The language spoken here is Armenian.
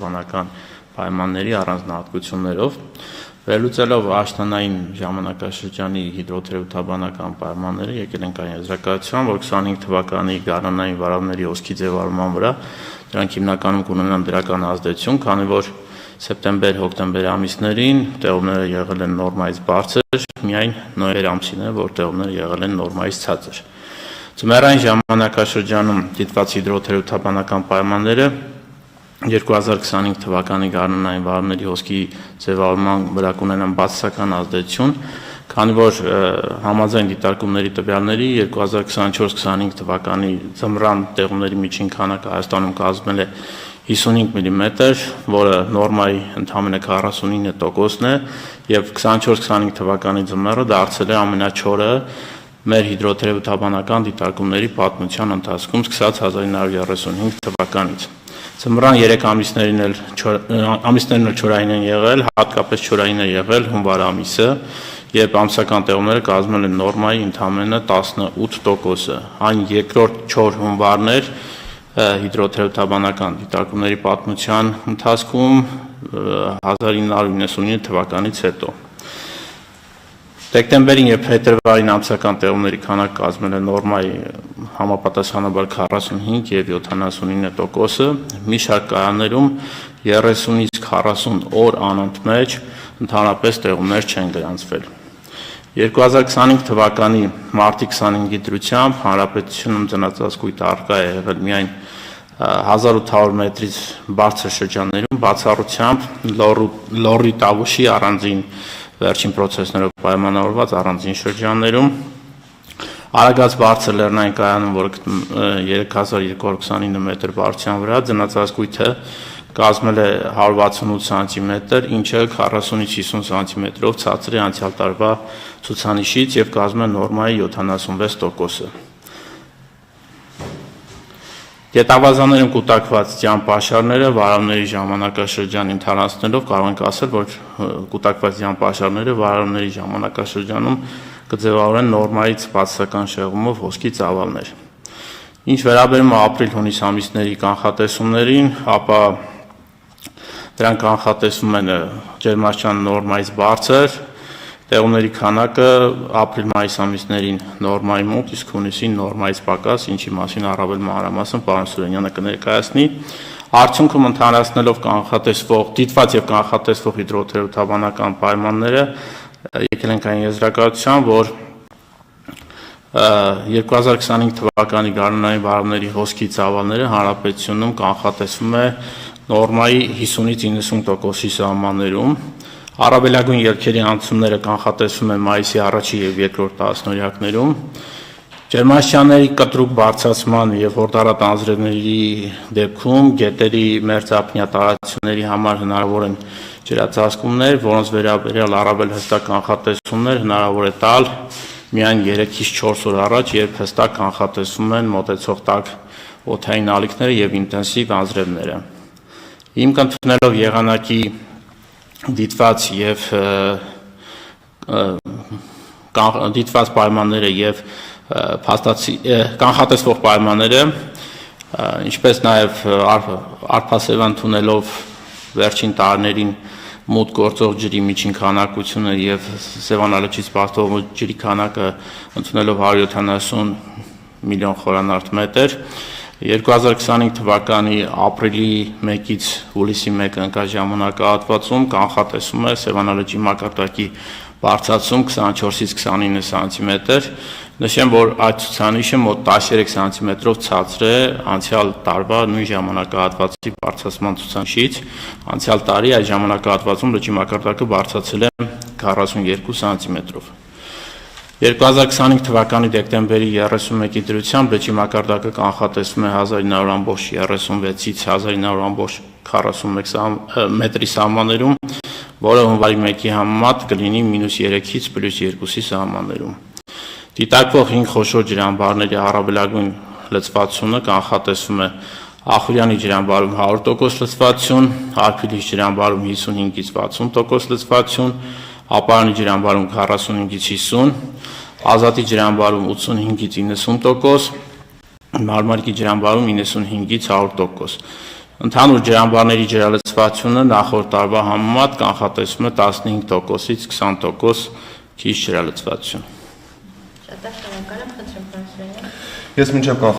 հիդրոթերապանական պայմանների առանձնահատկություններով, վերլուծելով աշնանային ժամանակաշրջանի հիդրոթերապանական պայմանները, եկել ենք այն եզրակացության, որ 25 թվականի գարնանային վարավների հոսքի ձևավորման վրա դրանք հիմնականում կունենան դրական ազդեցություն, քանի որ սեպտեմբեր-հոկտեմբեր ամիսներին տեղումները եղել են նորմայից բարձր, միայն նոյեմբեր ամսին է, որ տեղումները եղել են նորմայից ցածր։ Ձմեռային ժամանակաշրջանում դիտված հիդրոթերապանական պայմանները 2025 թվականի գարնանային վարավների հոսքի ձևավորման վրա կունենան բացասական ազդեցություն, քանի որ համաձայն դիտարկումների տվյալների 2024-25 թվականի ձմռան տեղումների միջին քանակը Հայաստանում կազմել է 55 մմ, որը նորմայի ընդամենը 49%-ն է, եւ 24-25 թվականի ձմեռը դարձել է ամենաչորը մեր հիդրոթերապանական դիտարկումների պատմության ընթացքում սկսած 1935 թվականից։ Ձմռան 3 ամիսներն էլ չորային են եղել, հատկապես չորային է եղել հունվար ամիսը, երբ ամսական տեղումները կազմել են նորմայի ընդամենը 18%-ը։ Այն երկրորդ չոր հունվարն էր հիդրոթերապանական դիտարկումների պատմության ընթացքում 1999 թվականից հետո։ Դեկտեմբերին եւ փետրվարին ամսական տեղումների քանակը կազմել է նորմայի համապատասխանաբար 45 եւ 79%-ը, մի շարք կայաններում 30-ից 40 օր անընդմեջ ընդհանրապես տեղումներ չեն գրանցվել։ 2025 թվականի մարտի 25-ի դրությամբ հանրապետությունում ծնածածկույթ առկա է եղել միայն 1800 մետրից բարձր շրջաններում, բացառությամբ Լոռի Տավուշի առանձին վերջին պրոցեսներով պայմանավորված առանձին շրջաններում, Արագած բարձր լեռնային կայանում, որը 3229 մետր բարձրության վրա, ծնածածկույթը կազմել է 168 սանտիմետր, ինչը 40-ից 50 սանտիմետրով ցածր է անցյալ տարվա ցուցանիշից եւ կազմել է նորմայի 76%-ը։ Գետավազաներում կուտակված ջրապաշարները վարավների ժամանակաշրջան ընթացնելով կարող ենք ասել, որ կուտակված ջրապաշարները վարավների ժամանակաշրջանում կձևավորեն նորմայից բացասական շեղումով հոսքի ծավալներ։ Ինչ վերաբերում է ապրիլ-հունիս ամիսների կանխատեսումներին, ապա դրանք կանխատեսվում են ջերմաստիճան նորմայից բարձր, տեղումների քանակը ապրիլ-մայիս ամիսներին նորմայի մոտ, իսկ հունիսին նորմայից պակաս, ինչի մասին առավել մանրամասն պարոն Սուրենյանը կներկայացնի։ Արդյունքում ընդհանրացնելով դիտված եւ կանխատեսվող հիդրոթերապանական պայմանները, եկել ենք այն եզրակացության, որ 2025 թվականի գարնանային վարավների հոսքի ծավալները հանրապետությունում կանխատեսվում է նորմայի 50-ից 90%-ի սահմաններում։ Առավելագույն ելքերի անցումները կանխատեսվում են մայիսի առաջի եւ երկրորդ տասնօրյակներում։ Ջերմաստիճանների կտրուկ բարձրացման եւ հորդառատ անձրևների դեպքում գետերի մերձափնյա տարածությունների համար հնարավոր են ջրածածկումներ, որոնց վերաբերյալ առավել հստակ կանխատեսումներ հնարավոր է տալ միայն 3-ից 4 օր առաջ, երբ հստակ կանխատեսվում են մոտեցող տաք օդային ալիքները եւ ինտենսիվ անձրևները։ Հիմք ընդունելով եղանակի դիտված պայմանները եւ կանխատեսվող պայմանները, ինչպես նաեւ արփասեվան թունելով վերջին տարիներին մուտք գործող ջրի միջին քանակությունը եւ Սևանալճից բարձրող ջրի քանակը ընդունելով 170 միլիոն խորանարդ մետր, 2025 թվականի ապրիլի 1-ից հուլիսի 1 ընկած ժամանակահատվածում կանխատեսվում է Սևանալճի մակարդակի բարձրացում 24-ից 29 սանտիմետր, նշեմ, որ այդ ցուցանիշը մոտ 13 սանտիմետրով ցածր է անցյալ տարվա նույն ժամանակահատվածի բարձրացման ցուցանիշից, անցյալ տարի այդ ժամանակահատվածում լճի մակարդակը բարձրացել է 42 սանտիմետրով։ 2025 թվականի դեկտեմբերի 31-ի դրությամբ լճի մակարդակը կանխատեսվում է 1936-ից 1941 մետրի սահմաններում, որը հունվարի 1-ի համեմատ կլինի -3-ից +2-ի սահմաններում։ Դիտարկվող 5 խոշոր ջրամբարների առավելագույն լցվածությունը կանխատեսվում է Ախուրյանի ջրամբարում 100% լցվածություն, Արփիլի ջրամբարում 55-ից 60% լցվածություն, Ապարանի ջրամբարում 45-ից 50, Ազատի ջրամբարում 85-ից 90%, Մարմարիկի ջրամբարում 95-ից 100%։ Ընդհանուր ջրամբարների ջրալցվածությունը նախորդ տարվա համեմատ կանխատեսվում է 15%-ից 20% քիչ ջրալցվածություն։ Շատ շնորհակալ եմ, խնդրեմ պարոն Սուրենյան։ Ես մինչև